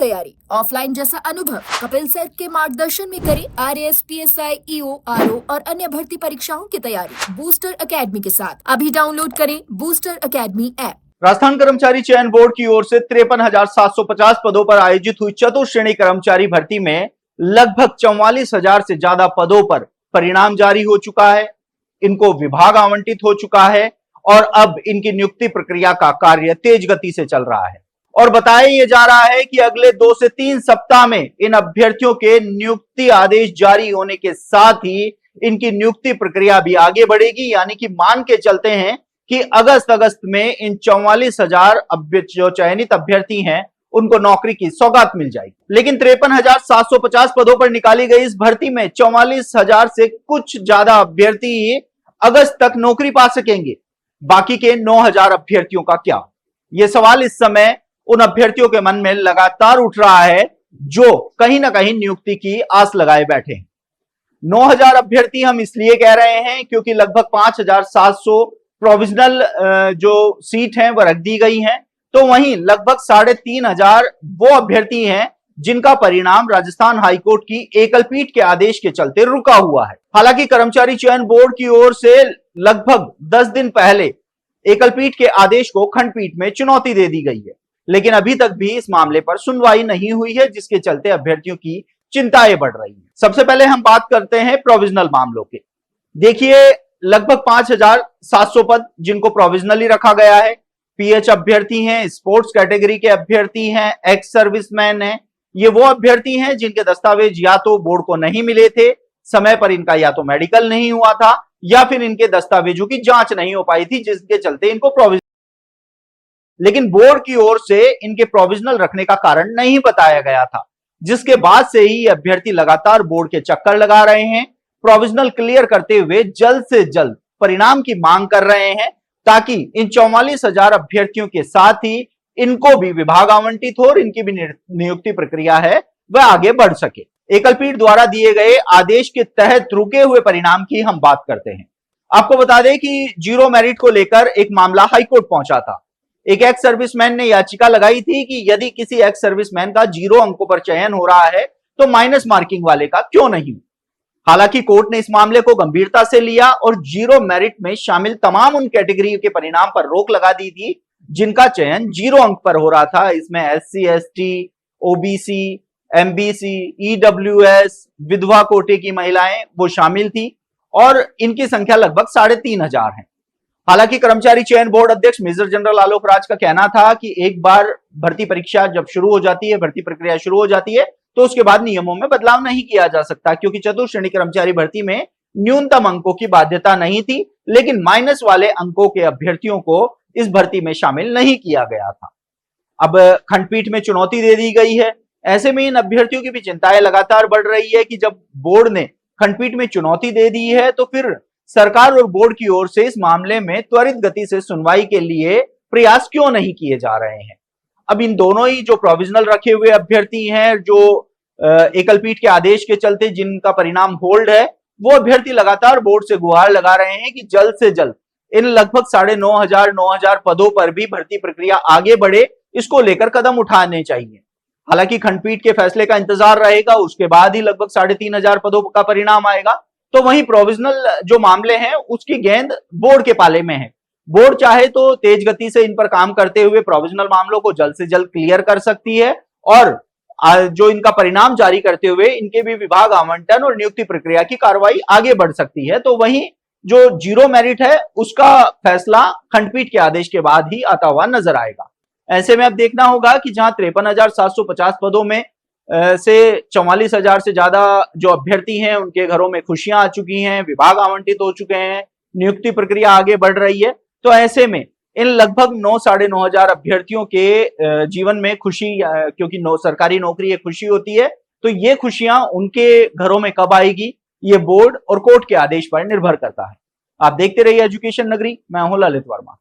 तैयारी, ऑफलाइन जैसा अनुभव। कपिल सर के मार्गदर्शन में करें RAS, PSI, EO, RO और अन्य भर्ती परीक्षाओं की तैयारी बूस्टर एकेडमी के साथ। अभी डाउनलोड करें बूस्टर एकेडमी ऐप। राजस्थान कर्मचारी चयन बोर्ड की ओर से 53,750 पदों पर आयोजित हुई चतुर्थ श्रेणी कर्मचारी भर्ती में लगभग 44,000 से ज्यादा पदों पर परिणाम जारी हो चुका है। इनको विभाग आवंटित हो चुका है और अब इनकी नियुक्ति प्रक्रिया का कार्य तेज गति से चल रहा है और बताया यह जा रहा है कि अगले 2 से 3 सप्ताह में इन अभ्यर्थियों के नियुक्ति आदेश जारी होने के साथ ही इनकी नियुक्ति प्रक्रिया भी आगे बढ़ेगी। यानी कि मान के चलते हैं कि अगस्त में इन 44,000 जो चयनित अभ्यर्थी हैं उनको नौकरी की सौगात मिल जाएगी। लेकिन 53,750 पदों पर निकाली गई इस भर्ती में 44,000 से कुछ ज्यादा अभ्यर्थी ही अगस्त तक नौकरी पा सकेंगे। बाकी के 9,000 अभ्यर्थियों का क्या? यह सवाल इस समय उन अभ्यर्थियों के मन में लगातार उठ रहा है जो कहीं ना कहीं नियुक्ति की आस लगाए बैठे हैं। 9,000 अभ्यर्थी हम इसलिए कह रहे हैं क्योंकि लगभग 5,700 प्रोविजनल जो सीट हैं वह रख दी गई हैं, तो वहीं लगभग 3,500 वो अभ्यर्थी हैं जिनका परिणाम राजस्थान हाईकोर्ट की एकल पीठ के आदेश के चलते रुका हुआ है। हालांकि कर्मचारी चयन बोर्ड की ओर से लगभग 10 दिन पहले एकल पीठ के आदेश को खंडपीठ में चुनौती दे दी गई है, लेकिन अभी तक भी इस मामले पर सुनवाई नहीं हुई है, जिसके चलते अभ्यर्थियों की चिंताएं बढ़ रही हैं। सबसे पहले हम बात करते हैं प्रोविजनल मामलों के। देखिए, लगभग 5,700 पद जिनको प्रोविजनली रखा गया है। PH अभ्यर्थी हैं, स्पोर्ट्स कैटेगरी के अभ्यर्थी हैं, एक्स सर्विसमैन हैं। ये वो अभ्यर्थी हैं जिनके दस्तावेज या तो बोर्ड को नहीं मिले थे, समय पर इनका या तो मेडिकल नहीं हुआ था या फिर इनके दस्तावेजों की जांच नहीं हो पाई थी, जिसके चलते इनको प्रोविजनल, लेकिन बोर्ड की ओर से इनके प्रोविजनल रखने का कारण नहीं बताया गया था, जिसके बाद से ही अभ्यर्थी लगातार बोर्ड के चक्कर लगा रहे हैं। प्रोविजनल क्लियर करते हुए जल्द से जल्द परिणाम की मांग कर रहे हैं ताकि इन 44,000 अभ्यर्थियों के साथ ही इनको भी विभाग आवंटित हो और इनकी भी नियुक्ति प्रक्रिया है वह आगे बढ़ सके। एकल पीठ द्वारा दिए गए आदेश के तहत रुके हुए परिणाम की हम बात करते हैं। आपको बता दें कि जीरो मेरिट को लेकर एक मामला हाईकोर्ट पहुंचा था। एक एक्स सर्विसमैन ने याचिका लगाई थी कि यदि किसी एक्स सर्विसमैन का 0 अंकों पर चयन हो रहा है तो माइनस मार्किंग वाले का क्यों नहीं। हालांकि कोर्ट ने इस मामले को गंभीरता से लिया और 0 मेरिट में शामिल तमाम उन कैटेगरी के परिणाम पर रोक लगा दी थी जिनका चयन 0 अंक पर हो रहा था। इसमें SC, ST, OBC, MBC, EWS, विधवा कोटे की महिलाएं वो शामिल थी और इनकी संख्या लगभग 3,500 है। हालांकि कर्मचारी चयन बोर्ड अध्यक्ष मेजर जनरल आलोक राज का कहना था कि एक बार भर्ती परीक्षा जब शुरू हो जाती है, भर्ती प्रक्रिया शुरू हो जाती है, तो उसके बाद नियमों में बदलाव नहीं किया जा सकता, क्योंकि चतुर्थ श्रेणी कर्मचारी भर्ती में न्यूनतम अंकों की बाध्यता नहीं थी, लेकिन माइनस वाले अंकों के अभ्यर्थियों को इस भर्ती में शामिल नहीं किया गया था। अब खंडपीठ में चुनौती दे दी गई है, ऐसे में इन अभ्यर्थियों की भी चिंताएं लगातार बढ़ रही है कि जब बोर्ड ने खंडपीठ में चुनौती दे दी है तो फिर सरकार और बोर्ड की ओर से इस मामले में त्वरित गति से सुनवाई के लिए प्रयास क्यों नहीं किए जा रहे हैं। अब इन दोनों ही जो प्रोविजनल रखे हुए अभ्यर्थी हैं, जो एकल पीठ के आदेश के चलते जिनका परिणाम होल्ड है, वो अभ्यर्थी लगातार बोर्ड से गुहार लगा रहे हैं कि जल्द से जल्द इन लगभग 9,500 पदों पर भी भर्ती प्रक्रिया आगे बढ़े, इसको लेकर कदम उठाने चाहिए। हालांकि खंडपीठ के फैसले का इंतजार रहेगा, उसके बाद ही लगभग 3,500 पदों का परिणाम आएगा। तो वहीं प्रोविजनल जो मामले हैं उसकी गेंद बोर्ड के पाले में है। बोर्ड चाहे तो तेज गति से इन पर काम करते हुए प्रोविजनल मामलों को जल्द से जल्द क्लियर कर सकती है और जो इनका परिणाम जारी करते हुए इनके भी विभाग आवंटन और नियुक्ति प्रक्रिया की कार्रवाई आगे बढ़ सकती है। तो वहीं जो 0 मेरिट है उसका फैसला खंडपीठ के आदेश के बाद ही आता हुआ नजर आएगा। ऐसे में अब देखना होगा कि जहां 53,750 पदों में से 44,000 से ज्यादा जो अभ्यर्थी हैं उनके घरों में खुशियां आ चुकी हैं, विभाग आवंटित हो चुके हैं, नियुक्ति प्रक्रिया आगे बढ़ रही है, तो ऐसे में इन लगभग 9,500 अभ्यर्थियों के जीवन में खुशी, क्योंकि सरकारी नौकरी एक खुशी होती है, तो ये खुशियां उनके घरों में कब आएगी ये बोर्ड और कोर्ट के आदेश पर निर्भर करता है। आप देखते रहिए एजुकेशन नगरी, मैं हूं ललित वर्मा।